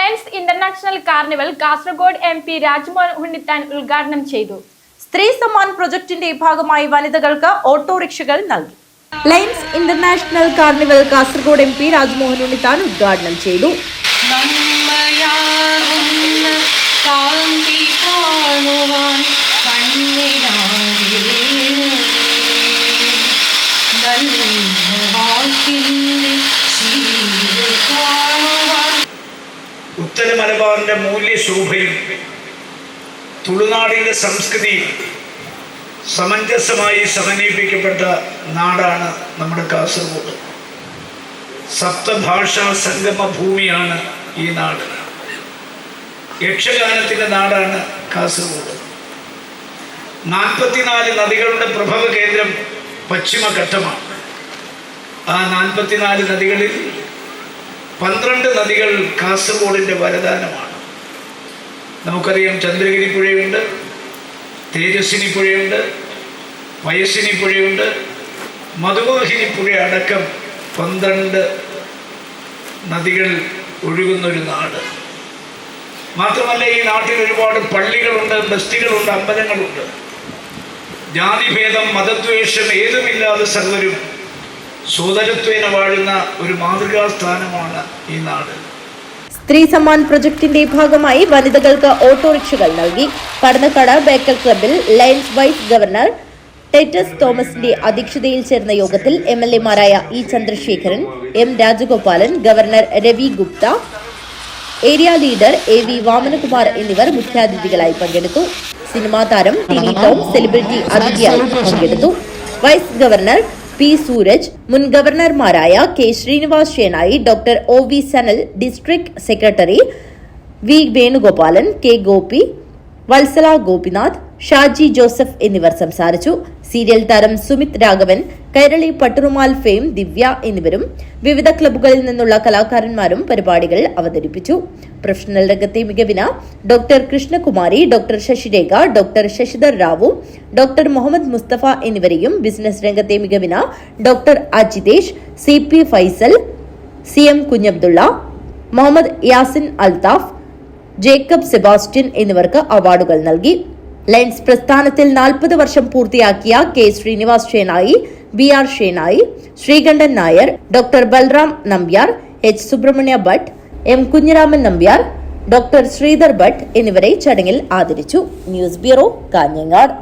Lions international carnival Kasaragod MP Rajmohan Unnithan ഉദ്ഘാടനം ചെയ്തു. സ്ത്രീ സമ്മാൻ പ്രൊജക്ടിന്റെ ഭാഗമായി വനിതകൾക്ക് ഓട്ടോറിക്ഷകൾ നൽകി. Lions international carnival Kasaragod MP Rajmohan Unnithan ഉദ്ഘാടനം ചെയ്തു. ഉത്തര മലബാറിന്റെ മൂല്യശോഭയും തുളുനാടിന്റെ സംസ്കൃതിയും സമഞ്ജസമായി സമന്വയിപ്പിക്കപ്പെട്ട നാടാണ് നമ്മുടെ കാസർഗോഡ്. സപ്തഭാഷാ സംഗമ ഭൂമിയാണ് ഈ നാട്. യക്ഷഗാനത്തിൻ്റെ നാടാണ് കാസർഗോഡ്. 44 നദികളുടെ പ്രഭവ കേന്ദ്രം പശ്ചിമഘട്ടമാണ്. ആ 44 നദികളിൽ 12 നദികൾ കാസർഗോഡിൻ്റെ വരദാനമാണ്. നമുക്കറിയാം, ചന്ദ്രഗിരി പുഴയുണ്ട്, തേജസ്വിനി പുഴയുണ്ട്, വയസ്സിനി പുഴയുണ്ട്, മധുവാഹിനി പുഴ അടക്കം 12 നദികൾ ഒഴുകുന്നൊരു നാട്. മാത്രമല്ല, ഈ നാട്ടിൽ ഒരുപാട് പള്ളികളുണ്ട്, ബസ്തികളുണ്ട്, അമ്പലങ്ങളുണ്ട്. ജാതിഭേദം മതദ്വേഷം ഏതുമില്ലാതെ സർവരും സോദരത്വേന വാഴുന്ന ഒരു മാതൃകാ സ്ഥാനമാണ് ഈ നാട്. സ്ത്രീ സമ്മാൻ പ്രൊജക്ടിന്റെ ഭാഗമായി വനിതകൾക്ക് ഓട്ടോറിക്ഷകൾ നൽകി. കടന്നക്കാട് ബേക്കൽ ക്ലബ്ബിൽ ലയൺസ് വൈസ് ഗവർണർ ടൈറ്റസ് തോമസിന്റെ അധ്യക്ഷതയിൽ ചേർന്ന യോഗത്തിൽ MLA-മാരായ E. Chandrasekharan, M. Rajagopalan, governor Ravi Gupta, area leader AV Vamanakumar എന്നിവർ മുഖ്യാതിഥികളായി പങ്കെടുത്തു. സിനിമാ താരം TV ടോം സെലിബ്രിറ്റി അതിഥിയായി പങ്കെടുത്തു. Vice governor P. സൂരജ്, മുൻ ഗവർണർമാരായ K. Srinivas Shenoy, Dr. OV Sanal, district secretary V. Venugopalan, K. Gopi, Vatsala Gopinath, Shaji Joseph എന്നിവർ സംസാരിച്ചു. സീരിയൽ താരം സുമിത് രാഘവൻ, കൈരളി പട്ടുറുമാൽ ഫെയിം ദിവ്യ എന്നിവരും വിവിധ ക്ലബ്ബുകളിൽ നിന്നുള്ള കലാകാരന്മാരും പരിപാടികൾ അവതരിപ്പിച്ചു. പ്രൊഫഷണൽ രംഗത്തെ മികവിന് doctor Krishnakumari, doctor Sasirekha, doctor Sasidhar Rao, doctor Muhammad Mustafa എന്നിവരെയും ബിസിനസ് രംഗത്തെ മികവിന് doctor Ajithesh, CP Faisal, CM Kunhabdulla, Muhammad Yasin Althaf, Jacob Sebastian എന്നിവർക്ക് അവാർഡുകൾ നൽകി. ലയൺസ് പ്രസ്ഥാനത്തിൽ 40 വർഷം പൂർത്തിയാക്കിയ K. Srinivas Shenoy, BR Shenoy, Sreekantan Nair, doctor Balram Nambiar, H. Subrahmanya Bhat, M. Kunhiraman Nambiar, doctor Sridhar Bhat എന്നിവരെ ചടങ്ങിൽ ആദരിച്ചു. News bureau, Kanhangad.